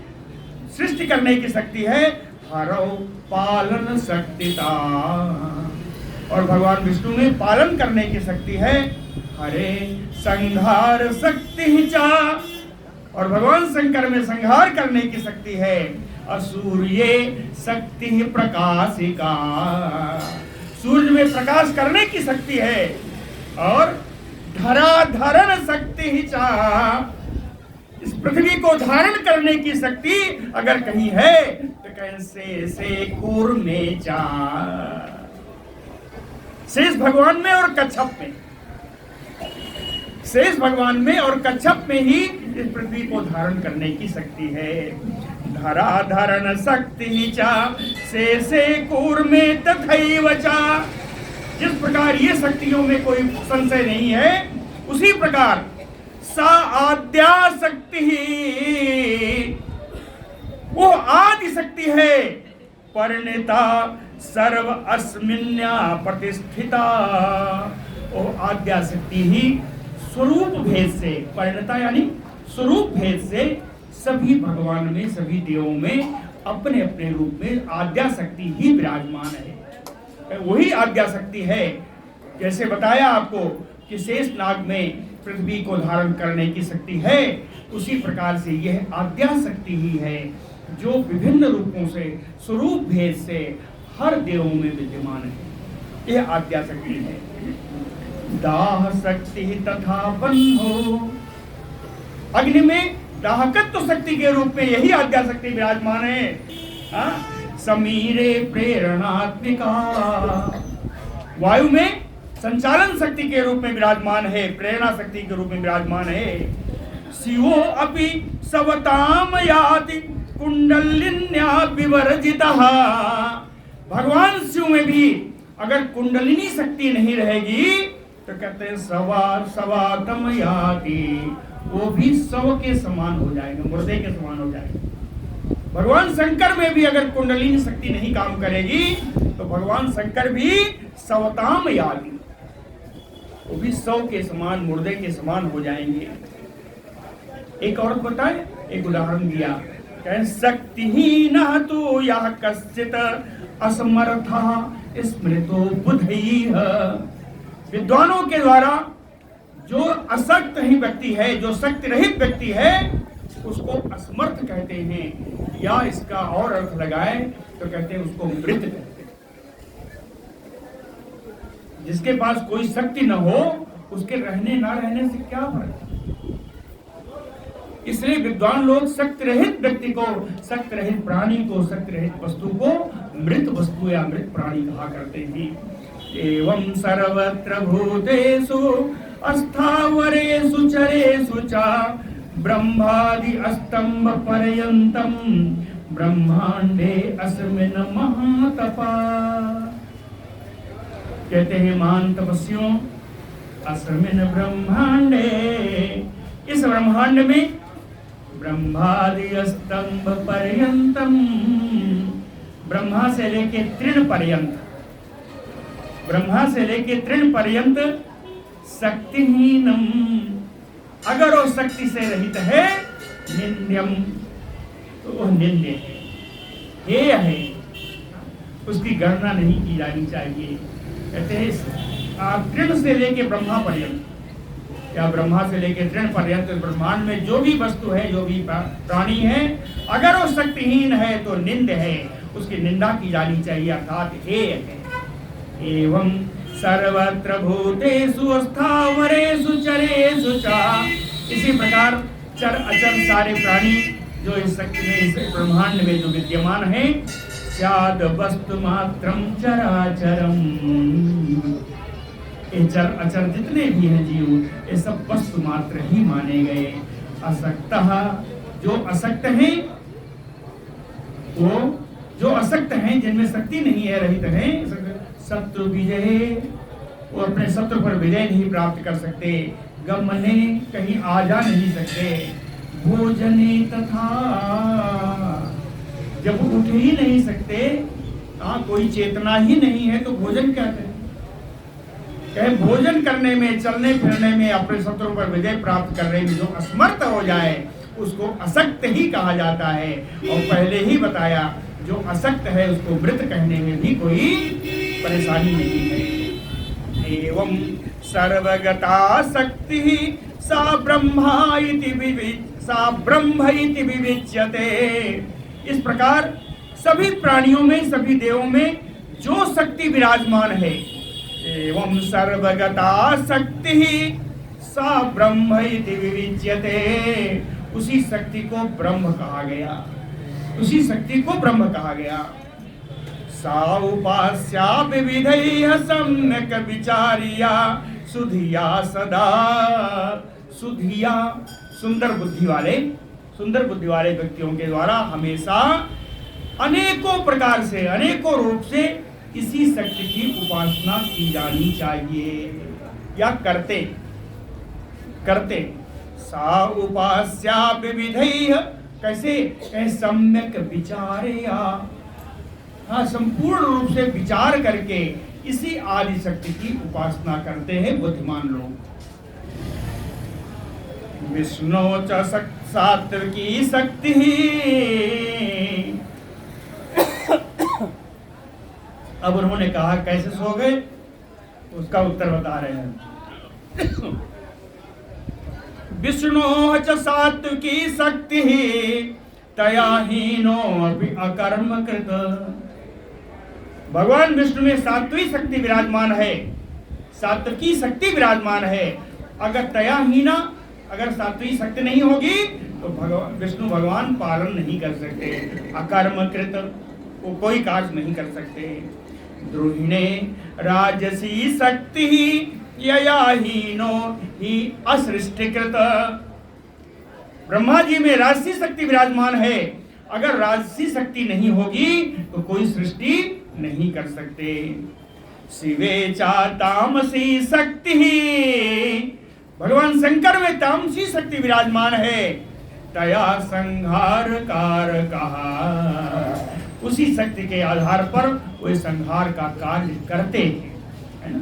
सृष्टि करने की शक्ति है। हरौ पालन शक्तिता, और भगवान विष्णु में पालन करने की शक्ति है। हरे संहार शक्ति चा, और भगवान शंकर में संहार करने की शक्ति है। असूर्ये शक्ति प्रकाशिका, सूर्य में प्रकाश करने की शक्ति है। और धरा धरण शक्ति चा, इस पृथ्वी को धारण करने की शक्ति अगर कहीं है तो कैसे से कूर्मे चा, शेष भगवान में और कच्छप में, शेष भगवान में और कच्छप में ही इस पृथ्वी को धारण करने की शक्ति है। धरा धारण शक्ति चा शेषे कूर्मे तथैव चा, जिस प्रकार ये शक्तियों में कोई संशय नहीं है, उसी प्रकार सा आद्या शक्ति ही, वो आदि शक्ति है। परिणता सर्व अस्मिन्या प्रतिष्ठिता, वो आद्या शक्ति ही स्वरूप भेद से, परिणता यानी स्वरूप भेद से सभी भगवान में, सभी देवों में अपने अपने रूप में आद्या शक्ति ही विराजमान है। वही आद्या शक्ति है। जैसे बताया आपको कि शेष नाग में पृथ्वी को धारण करने की शक्ति है, उसी प्रकार से यह आद्या शक्ति ही है जो विभिन्न रूपों से, स्वरूप भेद से हर देवों में विद्यमान है। यह आद्या शक्ति है। दाह शक्ति तथा बन्धो, अग्नि में दाहकत्व शक्ति के रूप में यही आद्या शक्ति विराजमान है। समीरे प्रेरणात्मिका, वायु में संचालन शक्ति के रूप में विराजमान है, प्रेरणा शक्ति के रूप में विराजमान है। शिवो अपि सवताम याति कुंडलिन्या विवर्जितः, भगवान शिव में भी अगर कुंडलिनी शक्ति नहीं रहेगी तो कहते हैं सवातम याति, वो भी शव के समान हो जाएगा, मुर्दे के समान हो जाएगा। भगवान शंकर में भी अगर कुंडलिनी शक्ति नहीं काम करेगी तो भगवान शंकर भी सवताम याति, वो भी शव के समान, मुर्दे के समान हो जाएंगे। एक और बताए, एक उदाहरण दिया, कहें शक्तिहीनः तु यः कश्चित् असमर्थः स्मृतो बुधैः, विद्वानों के द्वारा जो असक्त ही व्यक्ति है, जो शक्ति रहित व्यक्ति है, उसको असमर्थ कहते हैं, या इसका और अर्थ लगाए तो कहते हैं उसको मृत कहते हैं। जिसके पास कोई शक्ति न हो उसके रहने ना रहने से क्या फर्क। इसलिए विद्वान लोग शक्ति रहित व्यक्ति को, शक्ति रहित प्राणी को, शक्ति रहित वस्तु को मृत वस्तु या मृत प्राणी कहा करते हैं। एवं सर्वत्र भूतेषु अस्थावरेषु चरेषु च ब्रह्मादि स्तंभ पर्यंतम ब्रह्मांडे अस्मिन महातपा। कहते हैं महान तपस्वियों, अस्मिन ब्रह्मांडे, इस ब्रह्मांड में ब्रह्मादि स्तंभ पर्यंतम, ब्रह्मा से लेके तृण पर्यंत, ब्रह्मा से लेके तृण पर्यंत शक्तिहीनम, अगर वो शक्ति से रहित है, निंद्यम, तो वो निंद्य है, हेय है, उसकी गणना नहीं की जानी चाहिए। कहते हैं तृण से लेके ब्रह्मा पर्यंत, या ब्रह्मा से लेके तृण पर्यंत ब्रह्मांड में जो भी वस्तु है, जो भी प्राणी है, अगर वो शक्तिहीन है तो निंद है, उसकी निंदा की जानी चाहिए, अर्थात हेय है। एवं सर्वत्र भूतेषु स्थावरेषु चरेषु च, इसी प्रकार चर अचर सारे प्राणी जो इस शक्ति में, इस ब्रह्मांड में जो विद्यमान है, स्याद वस्तु मात्रम चराचरम, ये चर अचर जितने भी हैं जीव, ये सब वस्तु मात्र ही माने गए। असक्तः, जो असक्त हैं, वो जो असक्त हैं, जिनमें शक्ति नहीं है, रहित हैं, शत्रु विजय, वो अपने शत्रु पर विजय नहीं प्राप्त कर सकते, गमने, कहीं आ जा नहीं सकते, भोजने तथा, जब उठ ही नहीं सकते, कोई चेतना ही नहीं है तो भोजन क्या करें। कहे भोजन करने में, चलने फिरने में, अपने शत्रु पर विजय प्राप्त करने में जो असमर्थ हो जाए, उसको असक्त ही कहा जाता है। और पहले ही बताया, जो असक्त है उसको मृत कहने में भी कोई परेशानी नहीं है। एवं सर्वगता शक्ति सा ब्रह्मा इति विविच्यते। इस प्रकार सभी प्राणियों में, सभी देवों में जो शक्ति विराजमान है, एवं सर्वगता शक्ति सा ब्रह्म इति विविच्यते, उसी शक्ति को ब्रह्म कहा गया, उसी शक्ति को ब्रह्म कहा गया। सा उपास्या विविधैः सम्यक् विचार्या सुधिया सदा, सुधिया, सुंदर बुद्धि वाले व्यक्तियों के द्वारा हमेशा अनेकों प्रकार से, अनेकों रूप से इसी शक्ति की उपासना की जानी चाहिए, या करते। सा उपास्या विविधैः, कैसे, सम्यक विचारया, संपूर्ण रूप से विचार करके इसी आदि शक्ति की उपासना करते हैं बुद्धिमान लोग। विष्णु च सात्विकी शक्ति, अब उन्होंने कहा कैसे सो गए, उसका उत्तर बता रहे हैं। विष्णु च सात्विकी शक्ति तया हीनो अपि अकर्म कृत। भगवान विष्णु में सात्विक शक्ति विराजमान है, सात्विकी शक्ति विराजमान है। अगर तया हीना, अगर सात्विक शक्ति नहीं होगी तो विष्णु भगवान पालन नहीं कर सकते, अकर्म कृत, वो कोई कार्य नहीं कर सकते। द्रोहिणे राजसी शक्ति यया हीनो ही असृष्टिकृत। ब्रह्मा जी में राजसी शक्ति विराजमान है, अगर राजसी शक्ति नहीं होगी तो कोई सृष्टि नहीं कर सकते। शिवे चा तामसी शक्ति, भगवान शंकर में तामसी शक्ति विराजमान है। तया संहार कार कहा, उसी शक्ति के आधार पर वे संहार का कार्य करते हैं, है ना।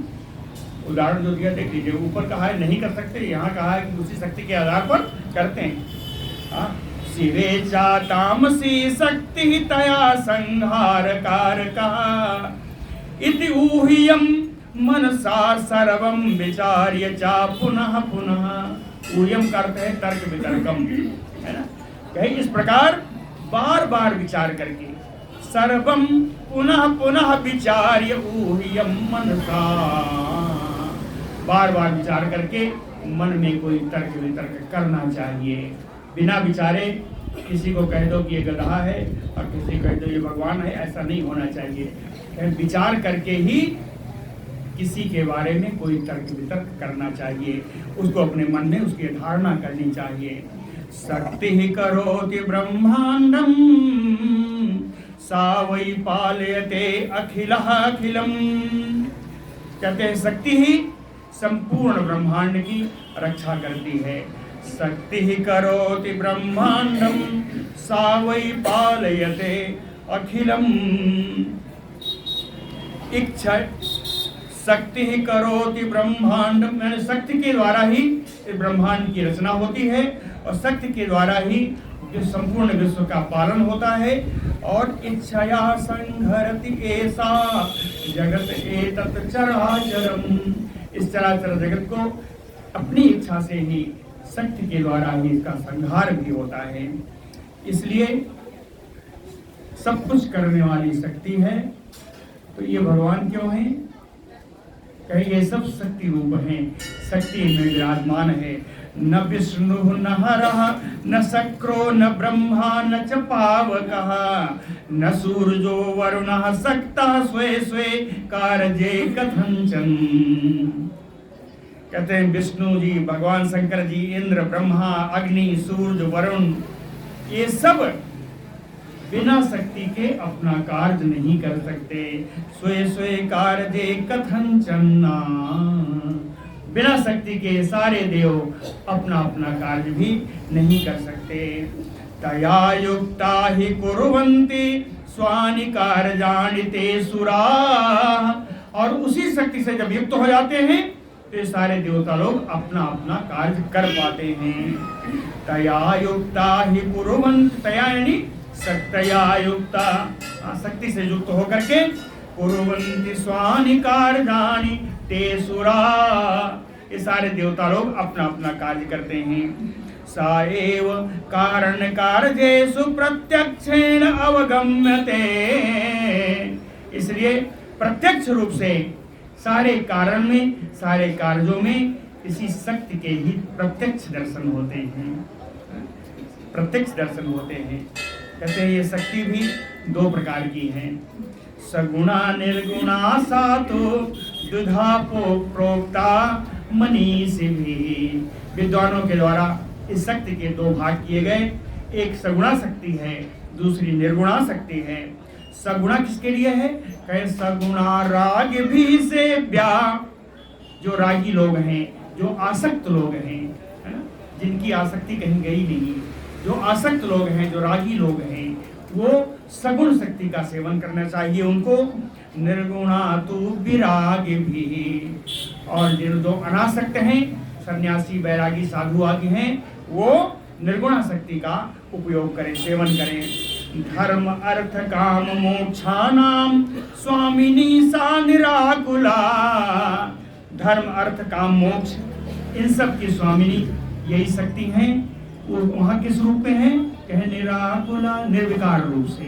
उदाहरण जो दिया देख लीजिए, ऊपर कहा है नहीं कर सकते, यहाँ कहा है कि उसी शक्ति के आधार पर करते हैं। शिवे चा तामसी शक्ति तया संहार कारका इति ऊह्यम मनसा सर्वम विचार्य चा पुनः पुनः। ऊह्यम करते हैं तर्क वितर्कम, है ना। कहे इस प्रकार बार बार विचार करके, सर्वम पुनः पुनः विचार्य ऊह्यम मनसा, बार बार विचार करके मन में कोई तर्क वितर्क करना चाहिए। बिना विचारे किसी को कह दो कि ये गधा है और किसी को कह दो ये भगवान है, ऐसा नहीं होना चाहिए। विचार करके ही किसी के बारे में कोई तर्क वितर्क करना चाहिए, उसको अपने मन में उसकी धारणा करनी चाहिए। शक्ति ही करोति ब्रह्मांडम सा वै पालयते अखिलः अखिलम। कहते हैं शक्ति ही संपूर्ण ब्रह्मांड की रक्षा करती है। शक्ति ही करोति ब्रह्मांडम सा वै पालयते अखिलम। इच्छा शक्ति ही करोति ब्रह्मांड, मैंने शक्ति के द्वारा ही इस ब्रह्मांड की रचना होती है और शक्ति के द्वारा ही जो संपूर्ण विश्व का पालन होता है। और इच्छया संघरति ऐसा जगत एतत् चराचरम, इस चराचर जगत को अपनी इच्छा से ही शक्ति के द्वारा ही इसका संहार भी होता है। इसलिए सब कुछ करने वाली शक्ति है। तो ये भगवान क्यों है? कहीं ये सब शक्ति रूप हैं, शक्ति में विराजमान है। न विष्णु न हरः न शक्रो न ब्रह्मा न च पावकः न सूर्यो वरुणः सक्तः स्वे स्वे कारजे कथंचन। कहते हैं विष्णु जी, भगवान शंकर जी, इंद्र, ब्रह्मा, अग्नि, सूर्य, वरुण, ये सब बिना शक्ति के अपना कार्य नहीं कर सकते। स्वे स्वे कारजे कथंचन, बिना शक्ति के सारे देव अपना अपना कार्य भी नहीं कर सकते। तया युक्ता ही कुर्वन्ति स्वानि कार्याणि ते सुराः, और उसी शक्ति से जब युक्त हो जाते हैं तो ये सारे देवता लोग अपना अपना कार्य कर पाते हैं। तया युक्ता ही कुर्वन्ति, तया यानी शक्तया युक्ता, शक्ति से युक्त होकर के कुर्वन्ति स्वानि कार्याणि ते सुरा, ये सारे देवता लोग अपना अपना कार्य करते हैं। सा एव कारण कार्येषु प्रत्यक्षेण अवगम्यते, इसलिए प्रत्यक्ष रूप से सारे कारण में, सारे कार्यों में इसी शक्ति के ही प्रत्यक्ष दर्शन होते हैं, प्रत्यक्ष दर्शन होते हैं। कहते हैं ये शक्ति भी दो प्रकार की है, सगुणा निर्गुणा सातो द्विधा प्रोक्ता मनीषी भी। विद्वानों के द्वारा इस शक्ति के दो भाग किए गए, एक सगुणा शक्ति है, दूसरी निर्गुणा शक्ति है। सगुणा किसके लिए है? कहे सगुणा राग भी से ब्याह, जो रागी लोग हैं, जो आसक्त लोग हैं, है ना, जिनकी आसक्ति कहीं गई नहीं, जो आसक्त लोग हैं, जो रागी लोग हैं, वो सगुण शक्ति का सेवन करना चाहिए उनको। निर्गुणा तो विराग भी, और जो अनासक्त हैं, सन्यासी, बैरागी, साधु आदि हैं, वो निर्गुणा शक्ति का उपयोग करें, सेवन करें। धर्म अर्थ काम मोक्षानाम स्वामिनी सा निराकुला, धर्म अर्थ काम मोक्ष इन सब की स्वामिनी यही शक्ति हैं। वो वहाँ किस रूप में है? कहे निराकुला, निर्विकार रूप से,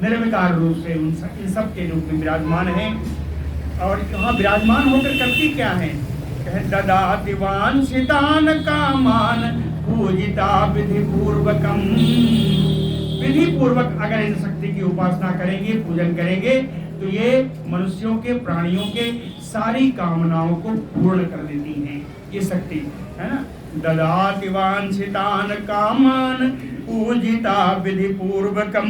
निर्विकार रूप से इन सब के रूप में विराजमान है। और वहाँ विराजमान होकर करती क्या है? कहे ददाति वांछितान कामान पूजिता विधि पूर्वकम, विधि पूर्वक अगर इन शक्ति की उपासना करेंगे, पूजन करेंगे, तो ये मनुष्यों के, प्राणियों के सारी कामनाओं को पूर्ण कर देती हैं ये शक्ति, है ना। ददाति वांछितान कामान पूजिता विधि पूर्वकम।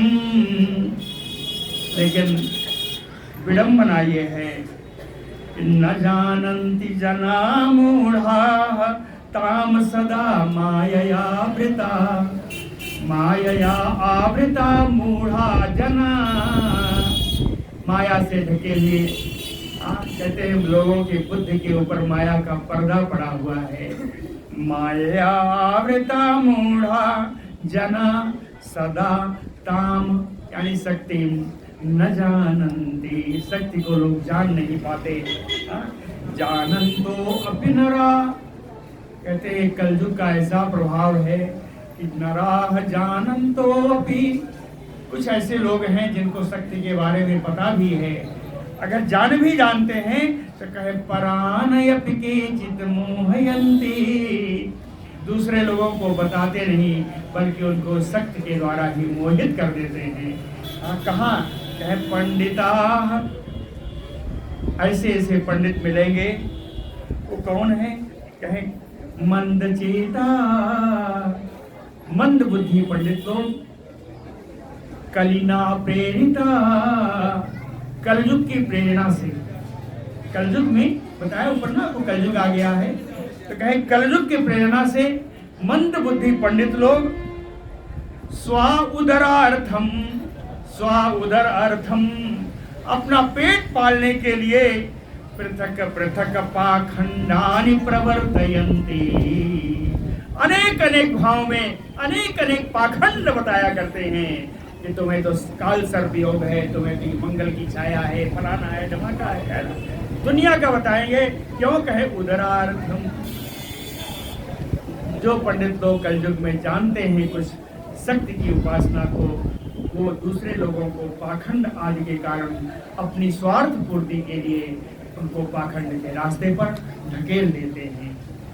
लेकिन विडंबना ये है, न जानन्ति जना मूढ़ाः ताम सदा माययावृता, मायया आवृता मूढ़ा जना। माया से ढके हुए, कहते हैं लोगों की बुद्धि के ऊपर माया का पर्दा पड़ा हुआ है। माया आवृता मूढ़ा जना सदा ताम, यानी शक्ति न जानन्ति, शक्ति को लोग जान नहीं पाते। जानन्तो अपि नरा, कहते हैं कलयुग का ऐसा प्रभाव है कि नराह जानन्तो अपि, कुछ ऐसे लोग हैं जिनको शक्ति के बारे में पता भी है, अगर जान भी जानते हैं तो कहे परानयपि केचित् मोहयन्ति, दूसरे लोगों को बताते नहीं बल्कि उनको शक्ति के द्वारा ही मोहित कर देते हैं। कहाँ? कहे पंडिता, ऐसे ऐसे पंडित मिलेंगे। वो कौन है? कहे मंदचेता, मंद बुद्धि पंडित लोग कलिना प्रेरिता, कलयुग की प्रेरणा से, कलयुग में बताया ऊपर ना वो कलयुग आ गया है, तो कहे कलयुग की प्रेरणा से मंद बुद्धि पंडित लोग स्व उदरार्थम अपना पेट पालने के लिए पृथक पृथक पाखंडानि प्रवर्तयन्ति, अनेक अनेक भाव में अनेक अनेक पाखंड बताया करते हैं कि तुम्हें तो काल सर्प योग है, तुम्हें तो मंगल की छाया है, फलाना है, धमाका है, दुनिया का बताएंगे। क्यों कहे उदरार्थम। जो पंडित लोग कलयुग में जानते हैं कुछ शक्ति की उपासना को, वो दूसरे लोगों को पाखंड आदि के कारण अपनी स्वार्थ पूर्ति के लिए उनको पाखंड के रास्ते पर ढकेल देते हैं।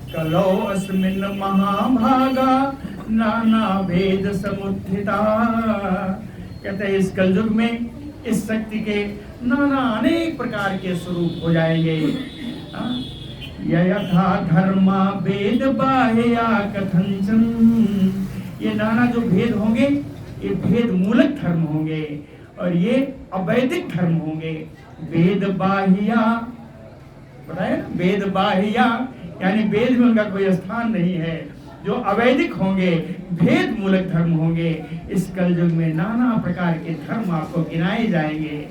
कलो अस्मिन् महाभागा नाना भेद समुत्थिता, कहते हैं इस कलयुग में इस शक्ति के नाना अनेक प्रकार के स्वरूप हो जाएंगे। यथा धर्मा भेद बाह्या कथंचन, ये नाना जो भेद होंगे ये भेद मूलक धर्म होंगे और ये अवैधिक धर्म होंगे। वेद बाह्या बताया ना, वेद बाह्या यानी वेद में उनका कोई स्थान नहीं है। जो अवैधिक होंगे, भेद मूलक धर्म होंगे, इस कलयुग में नाना प्रकार के धर्म आपको गिनाए जाएंगे।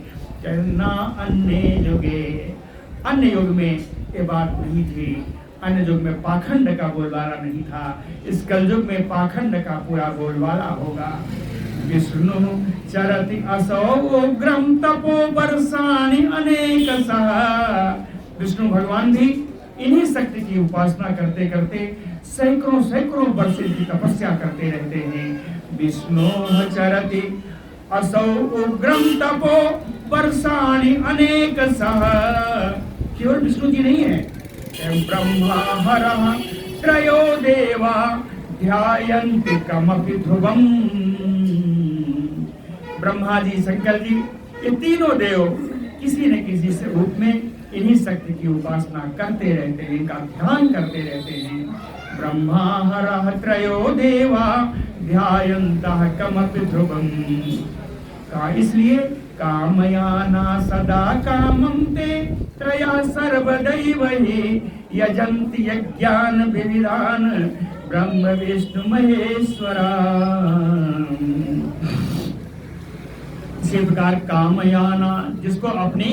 ना अन्य युगे, अन्य युग में ये बात नहीं थी, अन्य युग में पाखंड का बोलबाला नहीं था, इस कलयुग में पाखंड का पूरा बोलबाला होगा। विष्णु चरति असौ उग्रम तपो वर्षाणि अनेक सह, विष्णु भगवान भी इन्हीं शक्ति की उपासना करते करते सैकड़ों सैकड़ों वर्ष की तपस्या करते रहते हैं। विष्णु चरति असौ उग्रम तपो वर्षाणि अनेक सह, केवल विष्णु जी नहीं है, ब्रह्मा हरः त्रयो देवा ध्यायन्ति कमपि ध्रुवम्, ब्रह्मा जी, शंकर जी, ये तीनों देव किसी न किसी से रूप में इन्हीं शक्ति की उपासना करते रहते हैं, इनका ध्यान करते रहते हैं। ब्रह्मा हरः त्रयो देवा ध्यायन्तः कमपि ध्रुवम्, का इसलिए कामयाना सदा कामं ते त्रया सर्वदैव हि यजन्ति यज्ञान विविधान ब्रह्म विष्णु महेश्वरा। इसी प्रकार कामयाना, जिसको अपनी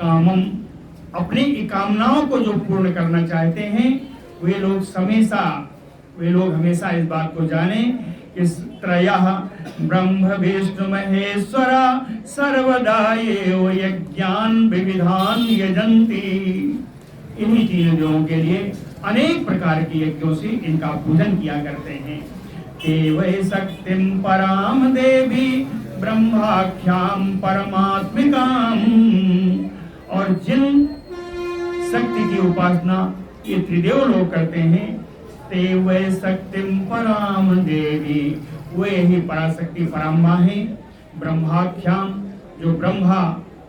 कामम, अपनी कामनाओं को जो पूर्ण करना चाहते हैं, वे लोग हमेशा इस बात को जाने कि त्रयः ब्रह्म विष्णु महेश्वरा सर्वदा एव यज्ञान विविधान यजन्ति, इन्हीं तीन देवों के लिए अनेक प्रकार के यज्ञों से इनका पूजन किया करते हैं। एवै शक्तिं पराम देवी ब्रह्माख्याम परमात्मिकाम, और जिन शक्ति की उपासना ये त्रिदेव लोग करते हैं, ते वै शक्तिम पराम देवी, वे ही पराशक्ति पराम्बा है। ब्रह्माख्याम, जो ब्रह्मा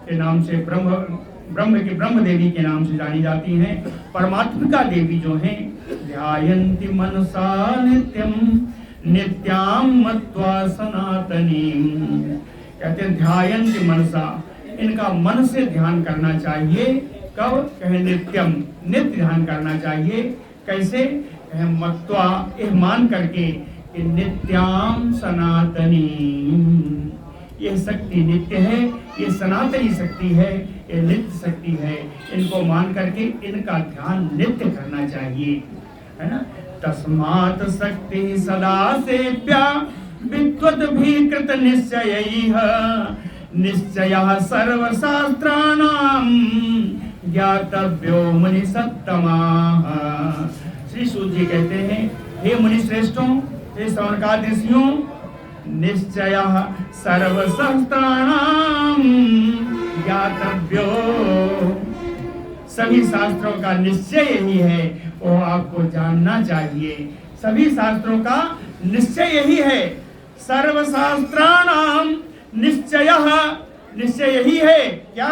के नाम से ब्रह्म की ब्रह्म देवी के नाम से जानी जाती हैं, परमात्मिका देवी जो हैं, ध्यायन्ति मनसा नित्यम नित्याम मत्वा सनातनीम, कहते हैं ध्यायन्ति मनसा, इनका मन से ध्यान करना चाहिए। कब? कहे नित्यम, नित्य ध्यान करना चाहिए। कैसे? कहे मत्वा, यह मान करके कि नित्याम सनातनी, यह शक्ति नित्य है, ये सनातनी शक्ति है, ये नित्य शक्ति है, इनको मान करके इनका ध्यान नित्य करना चाहिए, है ना। तस्मात् शक्ति सदा सेव्या विद्वद्भिः निश्चयैः, निश्चयः सर्वशास्त्राणां ज्ञातव्यो मुनि सत्तमाः। श्री सूत जी कहते हैं, हे मुनि श्रेष्ठों, हे सौनकादिशियों, निश्चयः सर्वशास्त्राणां ज्ञातव्यो, सभी शास्त्रों का निश्चय यही है, वो आपको जानना चाहिए। सभी शास्त्रों का निश्चय यही है। सर्वशास्त्राणाम निश्चयः, निश्चय यही है। क्या?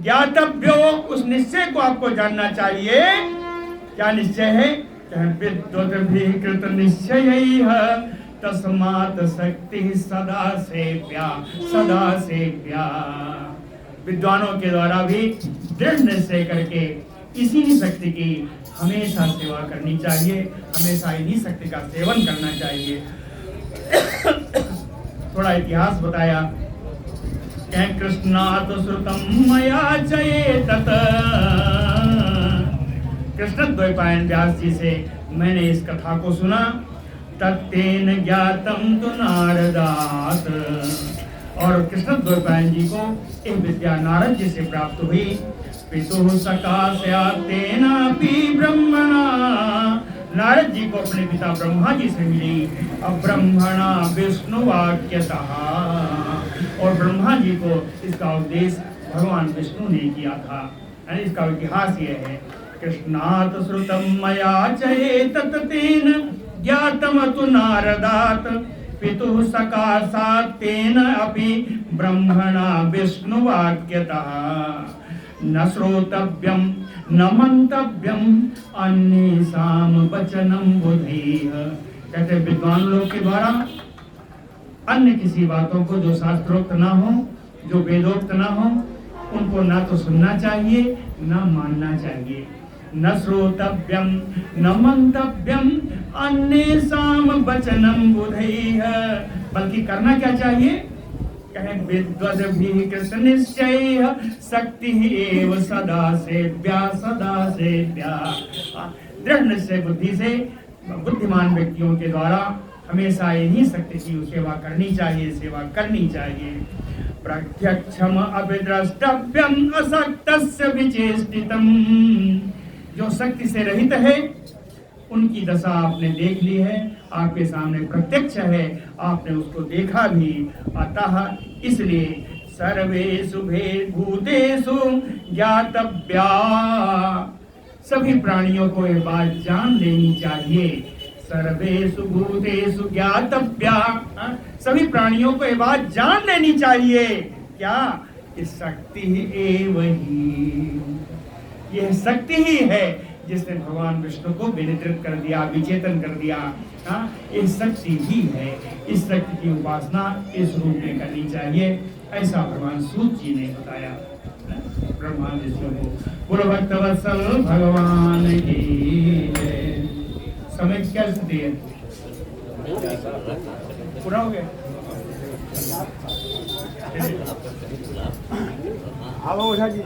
ज्ञातव्यो, उस निश्चय को आपको जानना चाहिए। क्या निश्चय है? विद्वद्भिः निश्चयैः तस्मात् शक्ति सदा सेव्या सदा सेव्या। विद्वानों के द्वारा भी दृढ़ निश्चय करके इसी शक्ति की हमेशा सेवा करनी चाहिए, हमेशा इन्हीं शक्ति का सेवन करना चाहिए। थोड़ा इतिहास बताया। कृष्णात् श्रुतम् मया चेतत। कृष्ण द्वैपायन व्यास जी से मैंने इस कथा को सुना। तत्तेन ज्ञातम तु नारदात्। और कृष्ण द्वैपायन जी को एक विद्या नारद जी से प्राप्त हुई। पितुः सकाशात्तेनापि ब्रह्मणा। नारद जी को अपने पिता ब्रह्मा जी से मिली। अब ब्रह्मणा विष्णु वाक्यतः। और ब्रह्मा जी को इसका उपदेश भगवान विष्णु ने किया था। इसका इतिहास यह है। कृष्णात् श्रुतं मया चेतत तेन ज्ञातम तु नारदात्। पितुः सकाशात् तेन अपि ब्रह्मणा विष्णु वाक्यतः। न श्रोतव्यम न मंतव्यम अन्येषां वचनं बुद्धिः। कहते विद्वान लोग के द्वारा अन्य किसी बातों को जो शास्त्रोक्त ना हो, जो वेदोक्त ना हो, उनको ना तो सुनना चाहिए ना मानना चाहिए। न श्रोतव्यम न मंतव्यम अन्येषां वचनं बुद्धिः। बल्कि करना क्या चाहिए? कहें विद्वद्भिः कृत निश्चयैः शक्ति एव सदा सेव्या सदा सेव्या। दृढ़ निश्चय बुद्धि से बुद्धिमान व्यक्तियों के द्वारा हमेशा इन्हीं शक्ति की सेवा करनी चाहिए, सेवा करनी चाहिए। प्रत्यक्षम अभिद्रष्टव्यम असक्तस्य विचेष्टितम। जो शक्ति से रहित है उनकी दशा आपने देख ली है, आपके सामने प्रत्यक्ष है, आपने उसको देखा भी। अतः इसलिए सर्वेषु भूतेषु ज्ञातव्या। सभी प्राणियों को यह बात जान लेनी चाहिए। सर्वेषु भूतेषु ज्ञातव्या। सभी प्राणियों को यह बात जान लेनी चाहिए। क्या? इस शक्ति एव ही। यह शक्ति ही है जिसने भगवान विष्णु को विनिद्रित कर दिया, विचेतन कर दिया। ये शक्ति ही है। इस शक्ति की उपासना इस रूप में करनी चाहिए। ऐसा भगवान सूत जी ने बताया ब्रह्मा विष्णु को। बोलो भक्तवत्सल भगवान की जय। समय क्या स्थिति है? पूरा हो गया? आओ ओझा जी।